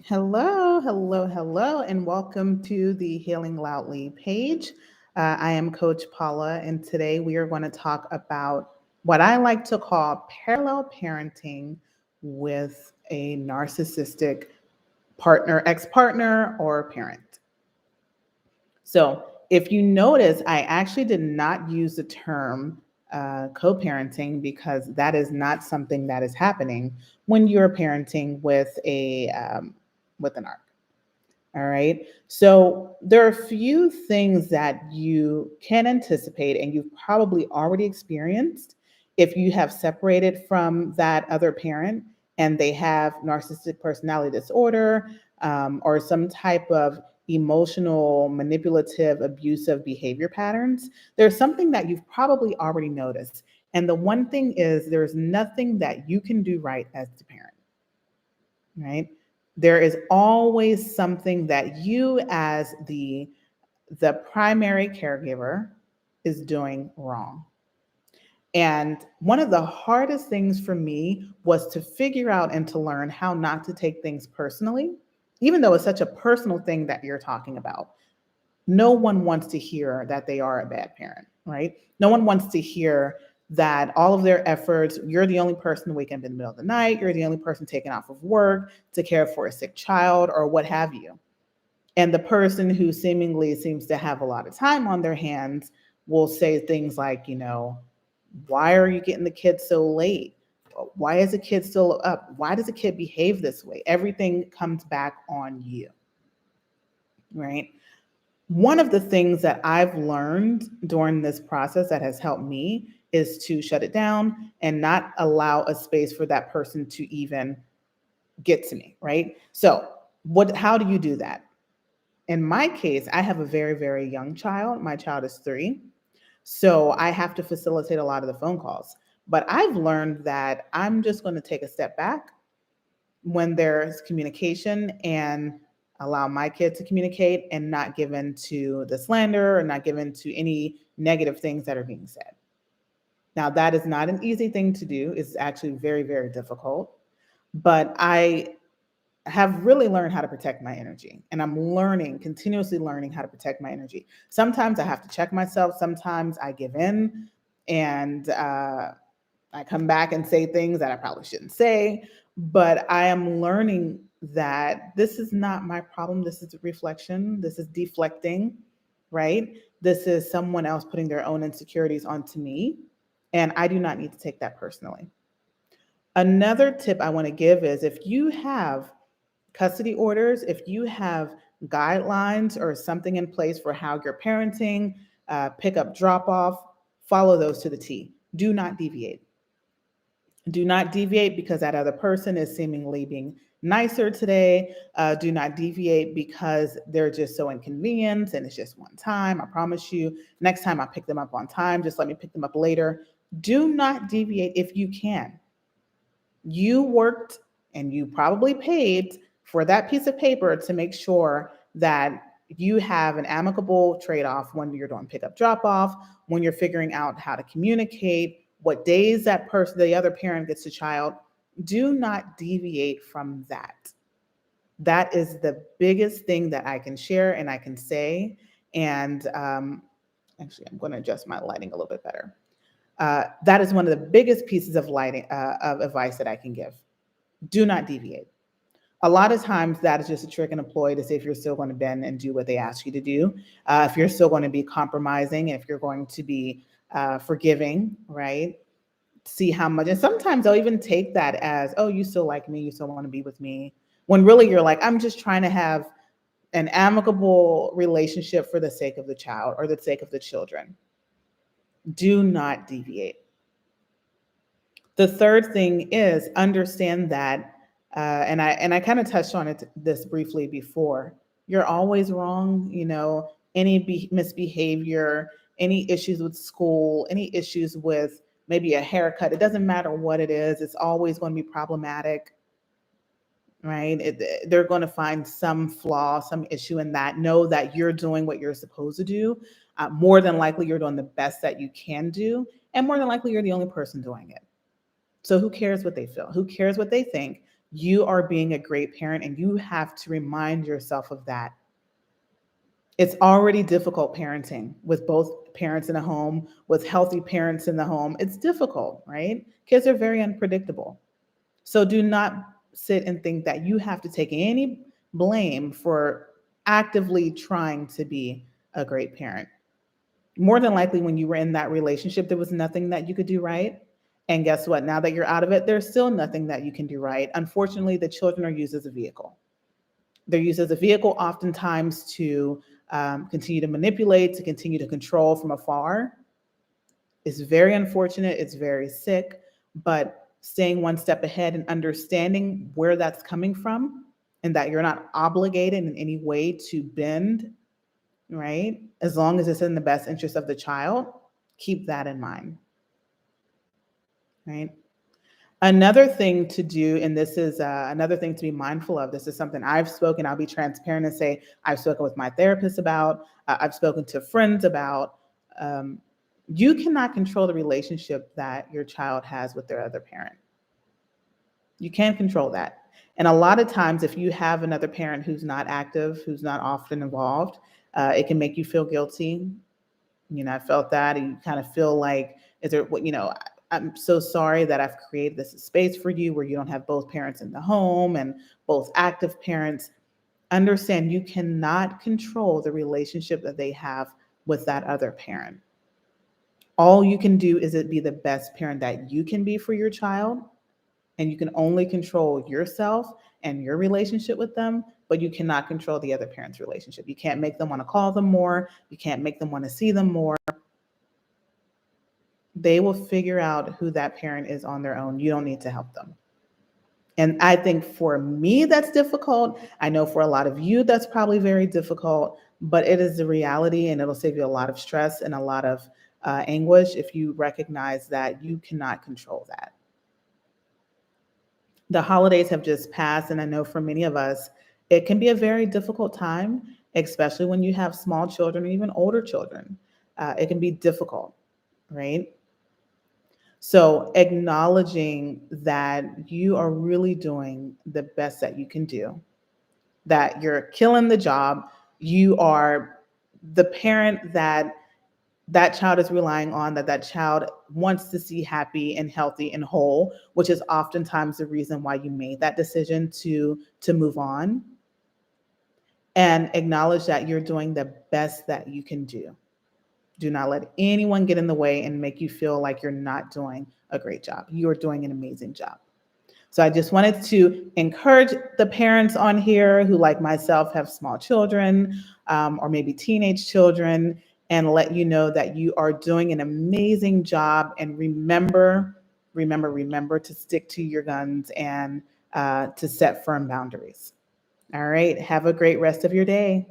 Hello, hello, hello, and welcome to the Healing Loudly page. I am Coach Paula, and today we are going to talk about what I like to call parallel parenting with a narcissistic partner, ex partner, or parent. So, if you notice, I actually did not use the term co-parenting because that is not something that is happening when you're parenting with an arc. All right. So there are a few things that you can anticipate and you've probably already experienced if you have separated from that other parent and they have narcissistic personality disorder or some type of emotional, manipulative, abusive behavior patterns. There's something that you've probably already noticed. And the one thing is, there's nothing that you can do right as the parent, right? There is always something that you as the primary caregiver is doing wrong. And one of the hardest things for me was to figure out and to learn how not to take things personally, even though it's such a personal thing that you're talking about. No one wants to hear that they are a bad parent, right? No one wants to hear that all of their efforts, you're the only person waking up in the middle of the night, you're the only person taking off of work to care for a sick child or what have you. And the person who seemingly seems to have a lot of time on their hands will say things like, why are you getting the kid so late? Why is the kid still up? Why does the kid behave this way? Everything comes back on you, right? One of the things that I've learned during this process that has helped me is to shut it down and not allow a space for that person to even get to me, right? So, how do you do that? In my case, I have a very, very young child. My child is 3. So, I have to facilitate a lot of the phone calls. But I've learned that I'm just going to take a step back when there's communication and allow my kid to communicate and not give in to the slander or not give in to any negative things that are being said. Now, that is not an easy thing to do. It's actually very, very difficult. But I have really learned how to protect my energy. And I'm learning, continuously learning how to protect my energy. Sometimes I have to check myself. Sometimes I give in and I come back and say things that I probably shouldn't say, but I am learning that this is not my problem. This is a reflection. This is deflecting, right? This is someone else putting their own insecurities onto me, and I do not need to take that personally. Another tip I want to give is if you have custody orders, if you have guidelines or something in place for how you're parenting, pick up, drop off, follow those to the T. Do not deviate. Do not deviate because that other person is seemingly being nicer today. Do not deviate because they're just so inconvenient and it's just one time. I promise you, next time I pick them up on time, just let me pick them up later. Do not deviate if you can. You worked and you probably paid for that piece of paper to make sure that you have an amicable trade off when you're doing pickup drop off, when you're figuring out how to communicate, what days that person, the other parent gets the child. Do not deviate from that. That is the biggest thing that I can share and I can say. And actually, I'm going to adjust my lighting a little bit better. That is one of the biggest pieces of lighting of advice that I can give. Do not deviate. A lot of times that is just a trick and a ploy to see if you're still going to bend and do what they ask you to do, if you're still going to be compromising, if you're going to be forgiving, right? See how much, and sometimes they'll even take that as, oh, you still like me, you still want to be with me, when really you're like, I'm just trying to have an amicable relationship for the sake of the child or the sake of the children. Do not deviate. The third thing is understand that, and I kind of touched on this briefly before. You're always wrong. Any misbehavior, any issues with school, any issues with maybe a haircut. It doesn't matter what it is. It's always going to be problematic, right? They're going to find some flaw, some issue in that. Know that you're doing what you're supposed to do. More than likely, you're doing the best that you can do, and more than likely, you're the only person doing it. So who cares what they feel? Who cares what they think? You are being a great parent, and you have to remind yourself of that. It's already difficult parenting with both parents in a home, with healthy parents in the home. It's difficult, right? Kids are very unpredictable. So do not sit and think that you have to take any blame for actively trying to be a great parent. More than likely, when you were in that relationship, there was nothing that you could do right. And guess what? Now that you're out of it, there's still nothing that you can do right. Unfortunately, the children are used as a vehicle. They're used as a vehicle oftentimes to continue to manipulate, to continue to control from afar. It's very unfortunate. It's very sick. But staying one step ahead and understanding where that's coming from and that you're not obligated in any way to bend, right? As long as it's in the best interest of the child, keep that in mind, right? Another thing to do, and this is another thing to be mindful of, this is something I've spoken, I'll be transparent and say I've spoken with my therapist about, I've spoken to friends about. You cannot control the relationship that your child has with their other parent. You can't control that. And a lot of times, if you have another parent who's not active, who's not often involved, it can make you feel guilty. I felt that, and you kind of feel like, is there what, I'm so sorry that I've created this space for you where you don't have both parents in the home and both active parents. Understand you cannot control the relationship that they have with that other parent. All you can do is it be the best parent that you can be for your child, and you can only control yourself and your relationship with them, but you cannot control the other parent's relationship. You can't make them want to call them more. You can't make them want to see them more. They will figure out who that parent is on their own. You don't need to help them. And I think for me, that's difficult. I know for a lot of you, that's probably very difficult, but it is the reality, and it'll save you a lot of stress and a lot of anguish if you recognize that you cannot control that. The holidays have just passed, and I know for many of us, it can be a very difficult time, especially when you have small children or even older children. It can be difficult, right? So acknowledging that you are really doing the best that you can do, that you're killing the job, you are the parent that that child is relying on, that that child wants to see happy and healthy and whole, which is oftentimes the reason why you made that decision to move on. And acknowledge that you're doing the best that you can do. Do not let anyone get in the way and make you feel like you're not doing a great job. You are doing an amazing job. So I just wanted to encourage the parents on here who, like myself, have small children or maybe teenage children, and let you know that you are doing an amazing job. And remember to stick to your guns and to set firm boundaries. All right. Have a great rest of your day.